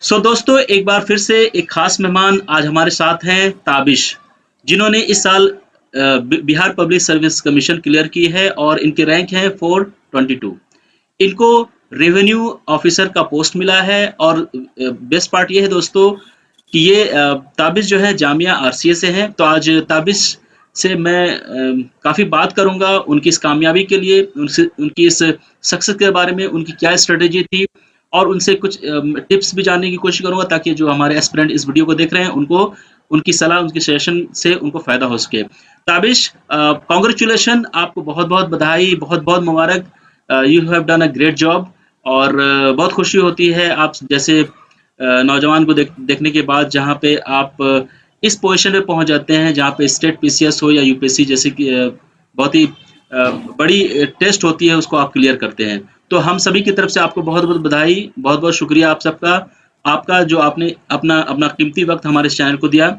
दोस्तों एक बार फिर से एक खास मेहमान आज हमारे साथ हैं ताबिश, जिन्होंने इस साल Bihar public service commission clear की है और इनके रैंक हैं 422। इनको रेवेन्यू ऑफिसर का पोस्ट मिला है और बेस्ट पार्ट ये है दोस्तों कि ये ताबिश जो है जामिया आरसीए से हैं। तो आज ताबिश से मैं काफ़ी बात करूँगा उनकी इस कामयाबी के लिए, उनकी इस सक्सेस के बारे में, उनकी क्या स्ट्रेटेजी थी और उनसे कुछ टिप्स भी जानने की कोशिश करूँगा ताकि जो हमारे एस्पिरेंट इस वीडियो को देख रहे हैं उनको उनकी सलाह, उनके सजेशन से उनको फ़ायदा हो सके। ताबिश कांग्रेचुलेशन, आपको बहुत-बहुत बधाई, बहुत-बहुत मुबारक। You have done a great job और बहुत खुशी होती है आप जैसे नौजवान को देखने के बाद जहाँ पे आप इस पोजीशन पे पहुँच जाते हैं जहाँ पे स्टेट पीसीएस हो या यूपीएससी जैसे कि बहुत ही बड़ी टेस्ट होती है उसको आप क्लियर करते हैं। तो हम सभी की तरफ से आपको बहुत-बहुत बधाई, बहुत-बहुत शुक्रिया आप सबका, आपका जो आपने अपना अपना कीमती वक़्त हमारे इस चैनल को दिया।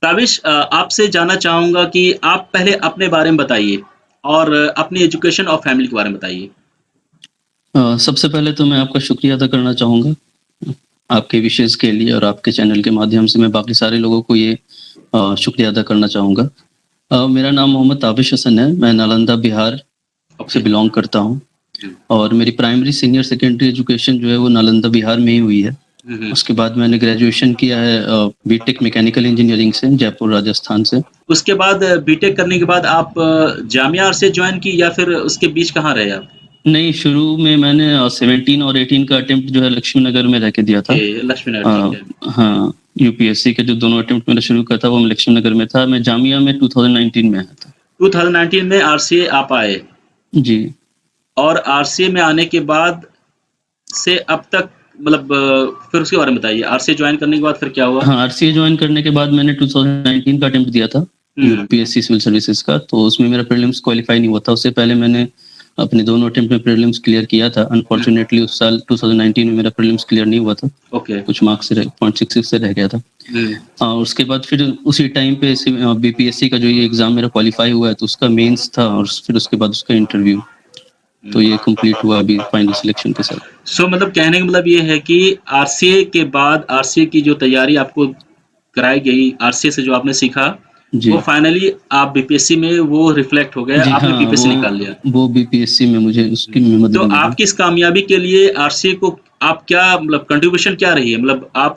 ताबिश आपसे जानना चाहूँगा कि आप पहले अपने बारे में बताइए और अपनी एजुकेशन और फैमिली के बारे में बताइए। सबसे पहले तो मैं आपका शुक्रिया अदा करना चाहूँगा, आपके विशेज़ के लिए और आपके चैनल के माध्यम से मैं बाकी सारे लोगों को ये शुक्रिया अदा करना चाहूँगा। मेरा नाम मोहम्मद ताबिश हसन है, मैं नालंदा बिहार से बिलॉन्ग करता हूँ और मेरी प्राइमरी सीनियर सेकेंडरी एजुकेशन जो है वो नालंदा बिहार में ही हुई है। उसके बाद मैंने ग्रेजुएशन किया है बीटेक मैकेनिकल इंजीनियरिंग से जयपुर राजस्थान से। उसके बाद बीटेक करने के बाद आप जामिया से जॉइन की या फिर उसके बीच कहाँ रहे आप? नहीं, शुरू में मैंने 17 और 18 का अटेम्प्ट जो है लक्ष्मी नगर में रह के दिया था। लक्ष्मी नगर, ठीक है। हाँ, यूपीएससी के जो दोनों अटेम्प्ट मैंने शुरू किया था वो लक्ष्मी नगर में था। मैं जामिया में 2019 में आया था। 2019 में आरसीए आप आए? जी। और आरसीए में आने के बाद से अब तक मतलब फिर उसके बारे में बताइए, आरसीए जॉइन करने के बाद फिर क्या हुआ? हाँ, आरसीए जॉइन करने के बाद मैंने 2019 का अटेम्प्ट दिया था, यूपीएससी सिविल सर्विसेज का, तो उसमें मेरा प्रीलिम्स क्वालीफाई नहीं हुआ था। उससे पहले मैंने अपने दोनों अटेम्प्ट में प्रीलिम्स क्लियर किया था। अनफॉर्चुनेटली उस साल 2019 में मेरा प्रीलिम्स क्लियर नहीं हुआ था। कुछ मार्क्स से 0.66 से रह गया था। उसके बाद फिर उसी टाइम पे बीपीएससी का जो ये एग्जाम मेरा क्वालीफाई हुआ है तो उसका मेंस था और फिर उसके बाद उसका इंटरव्यू, तो ये कंप्लीट हुआ अभी फाइनल सिलेक्शन के साथ। मतलब कहने का मतलब ये है कि आरसीए के बाद आरसीए की जो तैयारी आपको कराई गई, आरसीए से जो आपने सीखा, वो फाइनली आप बीपीएससी में वो रिफ्लेक्ट हो गया, आपने बीपीएससी निकाल लिया। वो बीपीएससी में मुझे उसकी मदद तो आपकी इस कामयाबी के लिए आरसीए को आप क्या मतलब कंट्रीब्यूशन क्या रही है? मतलब आप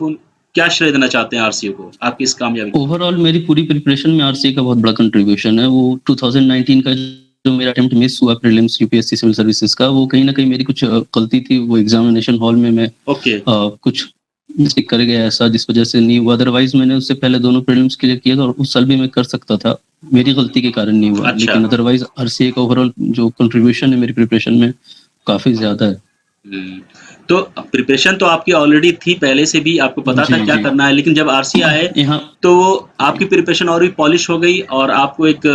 क्या श्रेय देना चाहते हैं आरसीए को, आपकी इस कामयाबी? ओवरऑल मेरी पूरी प्रिपरेशन में आरसीए का बहुत बड़ा कंट्रीब्यूशन है। वो 2019 का जो मेरा अटेम्प्ट मिस हुआ प्रीलिम्स यूपीएससी सिविल सर्विसेज का, वो कहीं न कहीं मेरी कुछ गलती थी। वो एग्जामिनेशन हॉल में मैं कुछ मिस्टेक कर गया ऐसा जिस वजह से नहीं हुआ। अदरवाइज मैंने उससे पहले दोनों प्रीलिम्स क्लियर किया था और उस साल भी मैं कर सकता था। मेरी गलती के कारण नहीं हुआ। लेकिन अदरवाइज आरसीए का ओवरऑल जो कंट्रीब्यूशन है मेरी प्रिपरेशन में काफ़ी ज़्यादा है। तो प्रिपरेशन तो आपकी ऑलरेडी थी, पहले से भी आपको पता था क्या करना है, लेकिन जब आरसीए आए तो आपकी प्रिपरेशन और भी पॉलिश हो गई और आपको एक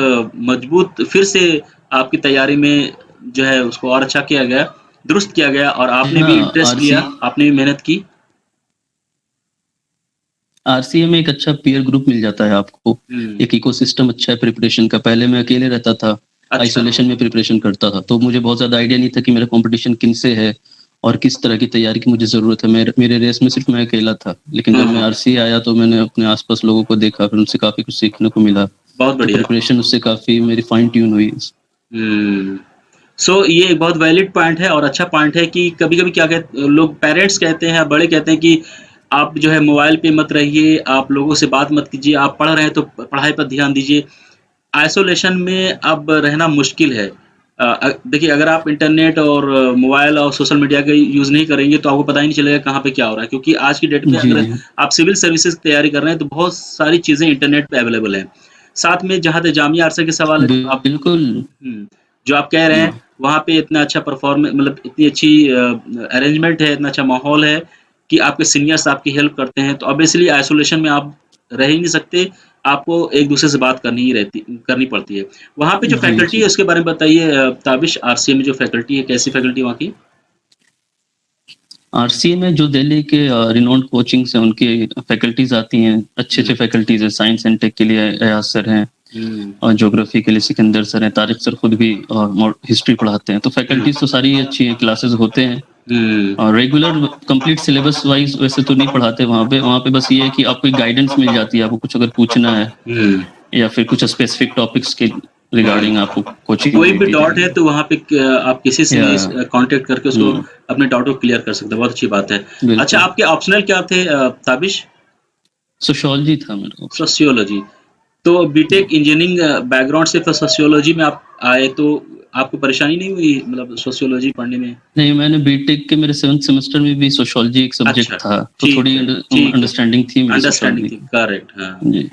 मजबूत फिर से आपकी तैयारी में जो है उसको और अच्छा किया गया, दुरुस्त किया गया और आपने भी इंटरेस्ट लिया, आपने भी मेहनत की। आरसीए में एक अच्छा पीयर ग्रुप मिल जाता है आपको, एक इकोसिस्टम अच्छा है प्रिपरेशन का। पहले मैं अकेले रहता था, आइसोलेशन में प्रिपरेशन करता था, तो मुझे बहुत ज़्यादा आइडिया नहीं था कि मेरा कॉम्पिटिशन किनसे है और किस तरह की तैयारी की मुझे ज़रूरत है। मेरे रेस में सिर्फ मैं अकेला था, लेकिन जब मैं आरसीए आया तो मैंने अपने आस-पास लोगों को देखा, फिर उनसे काफ़ी कुछ सीखने को मिला। बहुत बढ़िया। प्रिपरेशन उससे काफ़ी मेरी फाइन ट्यून हुई। ये एक बहुत वैलिड पॉइंट है और अच्छा पॉइंट है कि कभी-कभी क्या कहते लोग, पेरेंट्स कहते हैं, बड़े कहते हैं कि आप जो है मोबाइल पे मत रहिए, आप लोगों से बात मत कीजिए, आप पढ़ रहे हैं तो पढ़ाई पर ध्यान दीजिए। आइसोलेशन में अब रहना मुश्किल है। देखिए अगर आप इंटरनेट और मोबाइल और सोशल मीडिया का यूज़ नहीं करेंगे तो आपको पता ही नहीं चलेगा कहाँ पे क्या हो रहा है, क्योंकि आज की डेट में अगर आप सिविल सर्विसेज की तैयारी कर रहे हैं तो बहुत सारी चीज़ें इंटरनेट पे अवेलेबल हैं। साथ में जहाँ तक जामिया आरसीए के सवाल है, आप जो आप कह रहे हैं वहाँ पे इतना अच्छा मतलब इतनी अच्छी अरेंजमेंट है, इतना अच्छा माहौल है कि आपके सीनियर्स आपकी हेल्प करते हैं, तो ऑब्वियसली आइसोलेशन में आप रह ही नहीं सकते, आपको एक-दूसरे से बात करनी पड़ती है। वहाँ पे जो फैकल्टी है उसके बारे में बताइए ताबिश, आरसीए में जो फैकल्टी है, कैसी फैकल्टी वहाँ की? आरसीए में जो दिल्ली के रिनाउंड कोचिंग्स हैं उनकी फैकल्टीज़ आती हैं, अच्छे-अच्छे फैकल्टीज़ हैं। साइंस एंड टेक के लिए एयाज सर हैं और ज्योग्राफी के लिए सिकंदर सर हैं, तारिक सर खुद भी हिस्ट्री पढ़ाते हैं। तो फैकल्टीज़ तो सारी अच्छी हैं, क्लासेस होते हैं। हुँ, और रेगुलर कंप्लीट सिलेबस वाइज वैसे तो नहीं पढ़ाते वहाँ पे बस ये है कि आपको एक गाइडेंस मिल जाती है, आपको कुछ अगर पूछना है हुँ। या फिर कुछ स्पेसिफिक टॉपिक्स के रिगार्डिंग आपको कोचिंग कोई दे भी दी डाउट है जाएगी। तो वहाँ पे आप किसी से भी या कॉन्टैक्ट करके उसको हुँ, अपने डाउट को क्लियर कर सकते हैं, बहुत अच्छी बात है। अच्छा, बिल्कुल। आपके ऑप्शनल क्या थे ताबिश? सोशियोलॉजी था मेरा ऑप्शन। सोशियोलॉजी। तो जी। बीटेक इंजीनियरिंग बैकग्राउंड से फिर सोशियोलॉजी में आप आए तो आपको परेशानी नहीं हुई मतलब सोशियोलॉजी पढ़ने में? नहीं, मैंने बीटेक के मेरे 7th सेमेस्टर में भी सोशियोलॉजी एक सब्जेक्ट अच्छा, था, तो ठीक थोड़ी है, ठीक है। अंडरस्टैंडिंग थी मेरी अंडरस्टैंडिंग सोशियोलॉजी थी, की। करेक्ट हाँ। जी,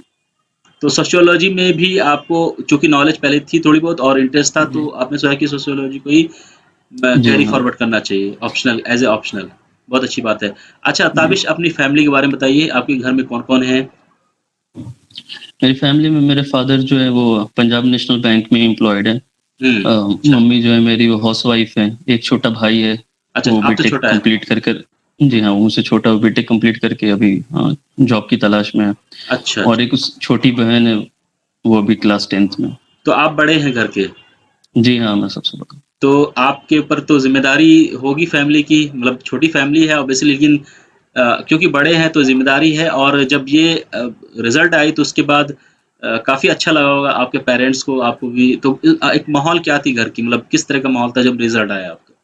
तो सोशियोलॉजी में भी आपको चूँकि नॉलेज पहले थी थोड़ी बहुत और इंटरेस्ट था तो जी। आपने सोचा कि सोशियोलॉजी को ही जी कैरी हाँ। फॉरवर्ड करना चाहिए ऑप्शनल एज़ ए ऑप्शनल। बहुत अच्छी बात है। अच्छा जी। ताबिश अपनी फैमिली के बारे में बताइए, आपके घर में कौन-कौन है? मेरी फैमिली में मेरे फादर जो है वो पंजाब नेशनल बैंक में एम्प्लॉयड है। हुँ, अच्छा। मम्मी जो है मेरी वो हाउसवाइफ है। एक छोटा भाई है, अच्छा, वो आपसे बीटेक छोटा है? कंप्लीट कर कर जी हाँ, वो मुझसे छोटा, वो बीटेक कंप्लीट करके अभी जॉब की तलाश में है। अच्छा, और अच्छा। एक उस छोटी बहन है, वो अभी क्लास 10th में। तो आप बड़े हैं घर के, जी हाँ, मैं सबसे बड़ा। तो आपके ऊपर तो ज़िम्मेदारी होगी फैमिली की, मतलब छोटी फैमिली है ऑब्वियसली लेकिन क्योंकि बड़े हैं तो ज़िम्मेदारी है और जब ये रिज़ल्ट आई तो उसके बाद काफ़ी अच्छा लगा होगा आपके पेरेंट्स को, आपको भी। तो एक माहौल क्या थी घर की, मतलब किस तरह का माहौल था जब रिज़ल्ट आया आपका?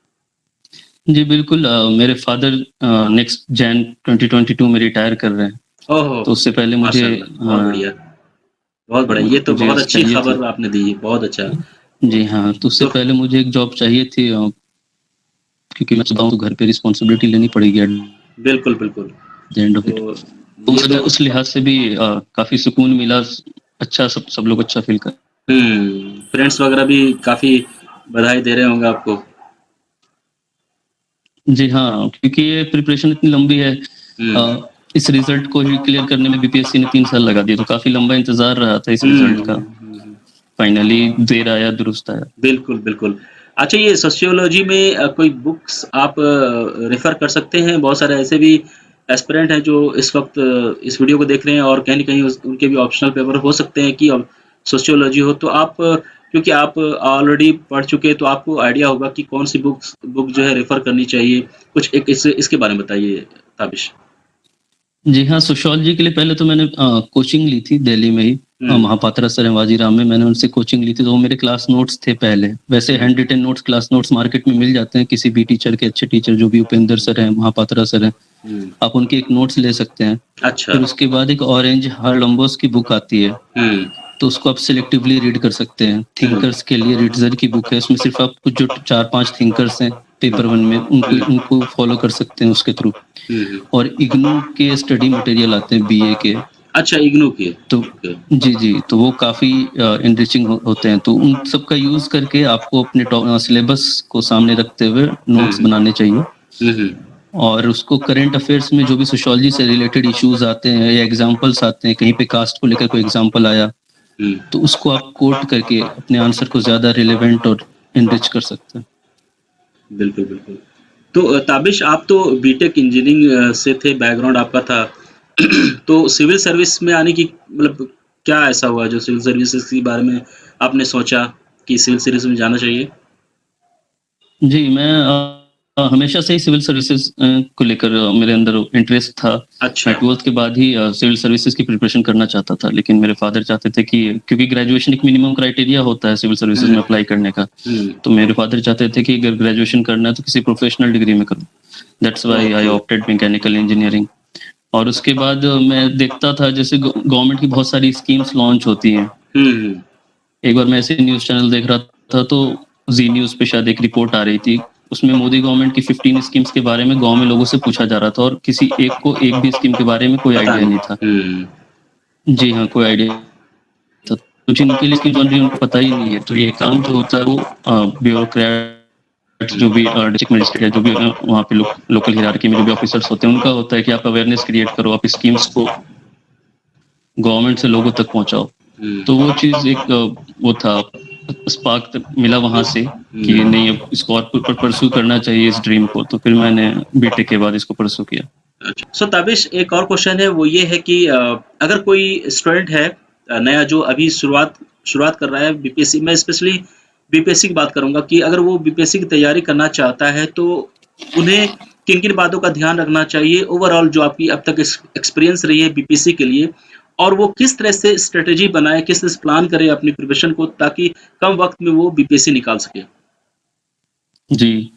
जी, बिल्कुल मेरे फादर नेक्स्ट जैन 2022 में रिटायर कर रहे हैं। ओहो! तो उससे पहले मुझे माशाअल्लाह, बहुत बढ़िया, बहुत बढ़िया। ये तो मुझे बहुत अच्छी चाहिए थी। खबर आपने दी, बहुत अच्छा। जी हाँ, तो उससे तो पहले मुझे एक जॉब चाहिए थी, क्योंकि मैं चाहता हूँ तो घर पे रिस्पॉन्सिबिलिटी लेनी पड़ेगी एट बिल्कुल, बिल्कुल। The end of it. तो तो ये तो उस लिहाज से भी काफ़ी सुकून मिला, अच्छा सब लोग अच्छा फ़ील कर। फ्रेंड्स वगैरह भी काफ़ी बधाई दे रहे होंगे आपको। जी हाँ, क्योंकि ये प्रिपरेशन इतनी लंबी है, हुँ। इस रिज़ल्ट को ही क्लियर करने में बीपीएससी ने 3 साल लगा दिए, तो काफ़ी लंबा इंतज़ार रहा था इस रिज़ल्ट का। हुँ। फाइनली देर आया, दुरुस्त आया। बिल्कुल, बिल्कुल। अच्छा ये सोशियोलॉजी में कोई बुक्स आप रेफ़र कर सकते हैं? बहुत सारे ऐसे भी एस्पिरेंट हैं जो इस वक़्त इस वीडियो को देख रहे हैं और कहीं न कहीं उस उनके भी ऑप्शनल पेपर हो सकते हैं कि सोशियोलॉजी हो। तो आप क्योंकि आप ऑलरेडी पढ़ चुके हैं तो आपको आइडिया होगा कि कौन-सी बुक जो है रेफ़र करनी चाहिए। कुछ एक इसके बारे में बताइए ताबिश? जी हाँ, सोशियोलॉजी के लिए पहले तो मैंने कोचिंग ली थी दिल्ली में ही, हुँ, महापात्रा सर हैं वाजीराम में, मैंने उनसे कोचिंग ली थी, तो वो मेरे क्लास नोट्स थे पहले। वैसे हुँ, handwritten notes, class notes market में मिल जाते हैं, किसी भी टीचर के, अच्छे टीचर जो भी उपेंद्र सर हैं, महापात्रा सर हैं, हुँ। आप उनके एक नोट्स ले सकते हैं। अच्छा। फिर उसके बाद एक ऑरेंज हार्लम्बोस की बुक आती है, हुँ, तो उसको आप सिलेक्टिवली रीड कर सकते हैं। हुँ, थिंकर्स के लिए रिट्ज़र की बुक है, उसमें सिर्फ़ आप कुछ जो 4-5 थिंकर्स हैं पेपर 1 में, उनको हुँ, उनको फ़ॉलो कर सकते हैं उसके थ्रू। हुँ। और इग्नू के स्टडी मटेरियल आते हैं बीए के, अच्छा इग्नू के, तो ओके। जी, तो वो काफ़ी एनरिचिंग होते हैं, तो उन सब का यूज़ करके आपको अपने सिलेबस को सामने रखते हुए हुँ, नोट्स हुँ। बनाने चाहिए। हुँ, हुँ। और उसको करंट अफेयर्स में जो भी सोशियोलॉजी से रिलेटेड इश्यूज़ आते हैं या एग्ज़ाम्पल्स आते हैं, कहीं पे कास्ट को लेकर कोई एग्ज़ाम्पल आया, हुँ। तो उसको आप कोट करके अपने आंसर को ज़्यादा रिलेवेंट और एनरिच कर सकते हैं। बिल्कुल, बिल्कुल। तो ताबिश आप तो बीटेक इंजीनियरिंग से थे, बैकग्राउंड आपका था। तो सिविल सर्विस में आने की मतलब क्या ऐसा हुआ जो सिविल सर्विसेज़ के बारे में आपने सोचा कि सिविल सर्विस में जाना चाहिए? जी, मैं हमेशा से ही सिविल सर्विसेज़ को लेकर मेरे अंदर इंटरेस्ट था। मैं अच्छा। 12th के बाद ही सिविल सर्विसेज़ की प्रिपरेशन करना चाहता था, लेकिन मेरे फादर चाहते थे कि, क्योंकि ग्रेजुएशन एक मिनिमम क्राइटेरिया होता है सिविल सर्विसेज़ हुँ, में अप्लाई करने का, हुँ। तो मेरे फादर चाहते थे कि अगर ग्रेजुएशन करना है तो किसी प्रोफेशनल डिग्री में करो। That's why I okay. Opted mechanical engineering. और उसके बाद मैं देखता था जैसे गवर्नमेंट की बहुत सारी स्कीम्स लॉन्च होती हैं। हुँ, हुँ। एक बार मैं ऐसे न्यूज़ चैनल देख रहा था, तो ज़ी न्यूज़ पे शायद एक रिपोर्ट आ रही थी। उसमें मोदी गवर्नमेंट की 15 स्कीम्स के बारे में गाँव में लोगों से पूछा जा रहा था और किसी एक को एक भी स्कीम के बारे में कोई पता आइडिया नहीं। नहीं था। हुँ, जी हाँ, कोई आइडिया था। तो जिनके लिए स्कीम बन रही है उनको पता ही नहीं है। तो ये काम जो होता है वो ब्यूरोक्रेट हुँ। जो भी डिस्ट्रिक्ट मजिस्ट्रेट या जो भी वहाँ पे लोकल हायरार्की में जो भी ऑफिसर्स होते हैं, उनका होता है कि आप अवेयरनेस क्रिएट करो, आप स्कीम्स को गवर्नमेंट से लोगों तक पहुँचाओ। हुँ। तो वो चीज़ एक वो था, स्पार्क मिला वहाँ से कि हुँ। नहीं, अब इसको और परस्यू करना चाहिए इस ड्रीम को, तो फिर मैंने बीटेक के बाद इसको परस्यू किया। अच्छा। सो ताबिश एक और क्वेश्चन है वो ये है कि अगर कोई स्टूडेंट है नया जो अभी शुरुआत शुरुआत कर रहा है बीपीएससी मैं स्पेशली बीपीएससी की बात करूँगा कि अगर वो बीपीएससी की तैयारी करना चाहता है तो उन्हें किन-किन बातों का ध्यान रखना चाहिए? ओवरऑल जो आपकी अब तक एक्सपीरियंस रही है बीपीएससी के लिए और वो किस तरह से स्ट्रैटेजी बनाए, किस तरह से प्लान करे अपनी प्रिपरेशन को ताकि कम वक़्त में वो बीपीएससी निकाल सके? जी।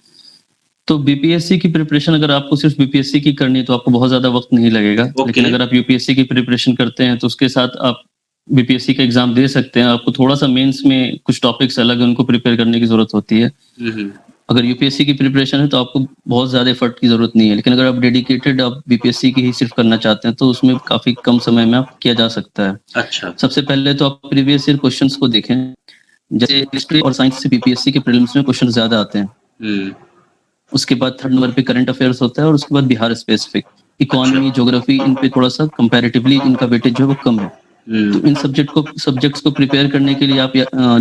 तो बीपीएससी की प्रिपरेशन अगर आपको सिर्फ़ बीपीएससी की करनी है तो आपको बहुत ज़्यादा वक़्त नहीं लगेगा। लेकिन ओके। अगर आप यूपीएससी की प्रिपरेशन करते हैं तो उसके साथ आप बीपीएससी का एग्ज़ाम दे सकते हैं। आपको थोड़ा-सा मेंस में कुछ टॉपिक्स अलग हैं उनको प्रिपेयर करने की ज़रूरत होती है। हुँ, हुँ। अगर यूपीएससी की प्रिपरेशन है तो आपको बहुत ज़्यादा एफर्ट की ज़रूरत नहीं है। लेकिन अगर आप डेडिकेटेड आप बीपीएससी की ही सिर्फ़ करना चाहते हैं तो उसमें काफ़ी कम समय में आप किया जा सकता है। अच्छा। सबसे पहले तो आप प्रीवियस ईयर क्वेश्चन्स को देखें। जैसे हिस्ट्री और साइंस से बीपीएससी के प्रीलिम्स में क्वेश्चन ज़्यादा आते हैं। हुँ। उसके बाद थर्ड नंबर पे करंट अफेयर्स होता है और उसके बाद बिहार स्पेसिफिक। अच्छा। इकोनॉमी, ज्योग्राफी इन पे थोड़ा-सा कंपैरेटिवली इनका वेटेज जो है वो कम है। तो हुँ। इन सब्जेक्ट्स को प्रिपेयर करने के लिए आप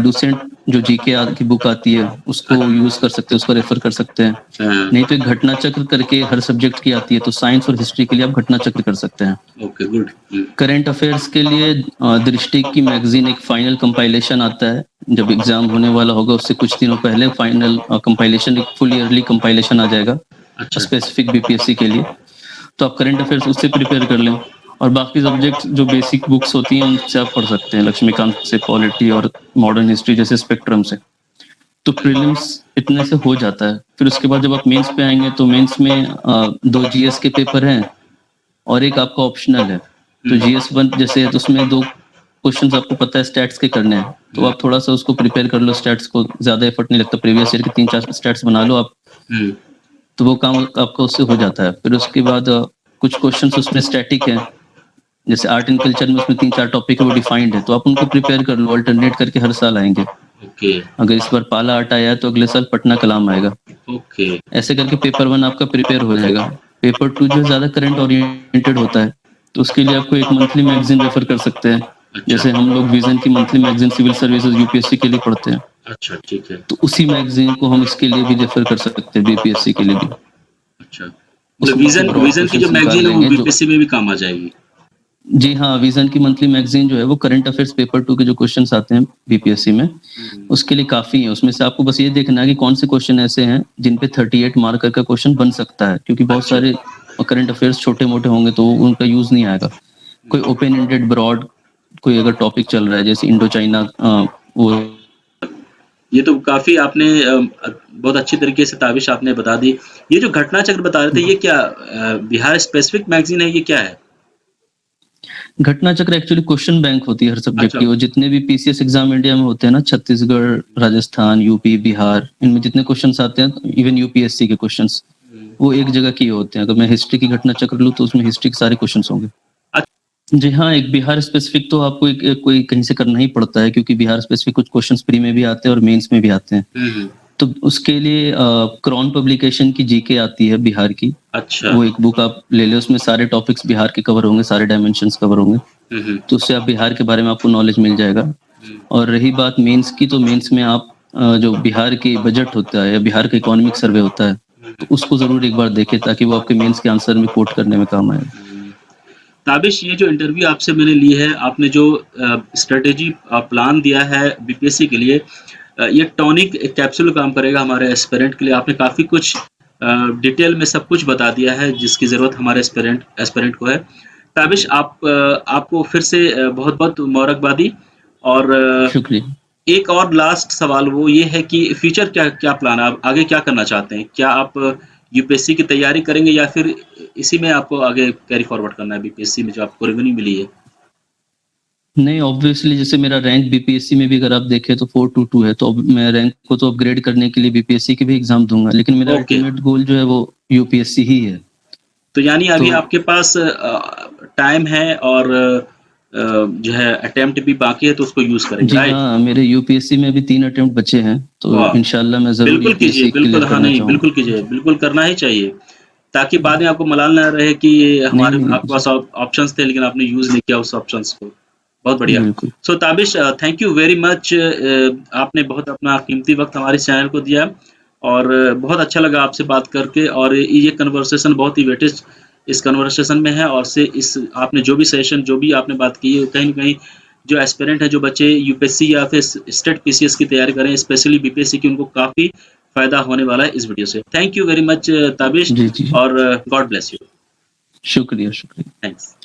लूसेंट जो जीके की बुक आती है उसको यूज़ कर सकते हैं, उसको रेफ़र कर सकते हैं। हाँ। नहीं तो एक घटना चक्र करके हर सब्जेक्ट की आती है तो साइंस और हिस्ट्री के लिए आप घटना चक्र कर सकते हैं। Okay, good. हुँ। करंट अफेयर्स के लिए दृष्टि की मैगज़ीन एक फाइनल कंपाइलेशन आता है। जब एग्ज़ाम होने वाला होगा उससे कुछ दिनों पहले फाइनल कंपाइलेशन एक फुल ईयरली कंपाइलेशन आ जाएगा अच्छा। स्पेसिफिक बीपीएससी के लिए। तो आप करंट अफेयर्स उससे प्रिपेयर कर लें और बाकी सब्जेक्ट्स जो बेसिक बुक्स होती हैं उनसे आप पढ़ सकते हैं। लक्ष्मीकांत से, पॉलिटी और मॉडर्न हिस्ट्री जैसे स्पेक्ट्रम से। तो प्रीलिम्स इतने से हो जाता है। फिर उसके बाद जब आप मेंस पे आएँगे तो मेंस में 2 जीएस के पेपर हैं और एक आपका ऑप्शनल है। तो हुँ। जीएस 1 जैसे है तो उसमें 2 क्वेश्चन्स आपको पता है स्टैट्स के करने हैं। तो हुँ। आप थोड़ा-सा उसको प्रिपेयर कर लो स्टैट्स को, ज़्यादा एफर्ट नहीं लगता। प्रीवियस ईयर के 3-4 स्टैट्स बना लो आप, हुँ। तो वो काम आपका उससे हो जाता है। फिर उसके बाद कुछ क्वेश्चन्स उसमें स्टैटिक हैं। जैसे आर्ट एंड कल्चर में उसमें 3-4 टॉपिक है वो डिफाइंड है, तो आप उनको प्रिपेयर कर लो, अल्टरनेट करके हर साल आएँगे। ओके। अगर इस बार पाला आर्ट आया है तो अगले साल पटना कलाम आएगा। ओके। ऐसे करके पेपर 1 आपका प्रिपेयर हो जाएगा। पेपर 2 जो है ज़्यादा करंट ओरिएंटेड होता है, तो उसके लिए आपको एक मंथली मैगज़ीन रेफ़र कर सकते हैं। अच्छा। जैसे हम लोग विज़न की monthly magazine civil services UPSC के लिए पढ़ते हैं, अच्छा, ठीक है। तो उसी मैगज़ीन को हम इसके लिए भी रेफ़र कर सकते हैं बीपीएससी के लिए भी। अच्छा। मतलब उसमें से विज़न ब्रॉड विज़न की जो क्वेश्चन्स निकाल मैगज़ीन है वो लेंगे जो बीपीएससी में भी काम आ जाएगी। जी हाँ, विज़न की मंथली मैगज़ीन जो है वो करंट अफेयर्स पेपर 2 के जो क्वेश्चन्स आते हैं बीपीएससी में, हुँ। उसके लिए काफ़ी है। उसमें से आपको बस ये देखना है कि कौन से क्वेश्चन ऐसे हैं जिन पे 38 मार्कर का क्वेश्चन बन सकता है, क्योंकि बहुत अच्छा। सारे करंट अफेयर्स छोटे-मोटे होंगे तो उनका यूज़ नहीं आएगा। कोई हुँ। ओपन एंडेड ब्रॉड कोई अगर टॉपिक चल रहा है जैसे इंडो चाइना वो ये तो काफ़ी आपने बहुत अच्छी तरीके से ताबिश आपने बता दी। ये जो घटना चक्र बता रहे थे ये क्या बिहार स्पेसिफिक मैगज़ीन है, ये क्या है? घटना चक्र एक्चुअली क्वेश्चन बैंक होती है हर सब्जेक्ट अच्छा। की और जितने भी पीसीएस एग्जाम इंडिया में होते हैं ना छत्तीसगढ़, राजस्थान, यूपी, बिहार इनमें जितने क्वेश्चंस आते हैं इवन यूपीएससी के क्वेश्चंस हुँ। वो एक जगह की होते हैं। अगर मैं हिस्ट्री की घटना चक्र लूँ तो उसमें हिस्ट्री के सारे क्वेश्चंस होंगे। अ जी हाँ, एक बिहार स्पेसिफिक तो आपको एक कोई कहीं से करना ही पड़ता है क्योंकि बिहार स्पेसिफिक कुछ क्वेश्चंस प्री में भी आते हैं और मेंस में भी आते हैं। हुँ, हुँ। तो उसके लिए क्रॉन पब्लिकेशन की जीके आती है बिहार की। अच्छा। वो एक बुक आप ले लें उसमें सारे टॉपिक्स बिहार के कवर होंगे, सारे डायमेंशंस कवर होंगे। हुँ, हुँ। तो उससे आप बिहार के बारे में आपको नॉलेज मिल जाएगा। हुँ। और रही बात मेंस की तो मेंस में आप जो बिहार की बजट होता है या बिहार का इकोनॉमिक सर्वे होता है, हुँ, तो उसको ज़रूर एक बार देखें ताकि वो आपके मेंस के आंसर में कोट करने में काम आए। हुँ। ताबिश ये जो इंटरव्यू आपसे मैंने ली है, आपने जो स्ट्रैटेजी प्लान दिया है बीपीएससी के लिए ये टॉनिक एक कैप्सूल काम करेगा हमारे एस्पिरेंट के लिए। आपने काफ़ी कुछ डिटेल में सब कुछ बता दिया है जिसकी ज़रूरत हमारे एस्पिरेंट एस्पिरेंट को है। ताबिश आपको फिर से बहुत-बहुत मुबारकबादी और शुक्रिया। एक और लास्ट सवाल वो ये है कि फ्यूचर क्या क्या प्लान है? आप आगे क्या करना चाहते हैं? क्या आप यूपीएससी की तैयारी करेंगे या फिर इसी में आपको आगे कैरी फॉरवर्ड करना है बीपीएससी में जो आपको रेवेन्यू मिली है? नहीं ऑब्वियसली जैसे मेरा रैंक बीपीएससी में भी अगर आप देखें तो 422 है, तो अब मैं रैंक को तो अपग्रेड करने के लिए बीपीएससी के भी एग्ज़ाम दूँगा, लेकिन मेरा ओके। अल्टीमेट गोल जो है वो यूपीएससी ही है। तो यानी तो अभी आपके पास टाइम है और जो है अटेम्प्ट भी बाकी है तो उसको यूज़ करेंगे, जी राइट? हाँ, मेरे यूपीएससी में अभी 3 अटेम्प्ट बचे हैं, तो वाह! इंशाल्लाह मैं ज़रूर बिल्कुल कीजिए, यूपीएससी बिल्कुल क्लियर हाँ, करना नहीं चाहूँगा। बिल्कुल कीजिए, बिल्कुल करना ही चाहिए, ताकि बाद में आपको मलाल ना रहे कि नहीं, हमारे नहीं, आपके जी, पास ऑप्शंस थे लेकिन आपने यूज़ नहीं किया उस ऑप्शंस को। बहुत बढ़िया। बिल्कुल। So Tabish thank you very much आपने बहुत अपना कीमती वक़्त हमारे चैनल को दिया और बहुत अच्छा लगा आपसे बात करके और ये कन्वर्सेशन बहुत ही वेटेज इस कन्वर्सेशन में है और से इस आपने जो भी सेशन जो भी आपने बात की है कहीं न कहीं जो एस्पिरेंट है, जो बच्चे यूपीएससी या फिर स्टेट पीसीएस की तैयारी कर रहे हैं, स्पेशली बीपीएससी की उनको काफ़ी फायदा होने वाला है इस वीडियो से। Thank you very much Tabish ji ji और गॉड ब्लेस यू। शुक्रिया शुक्रिया। थैंक्स।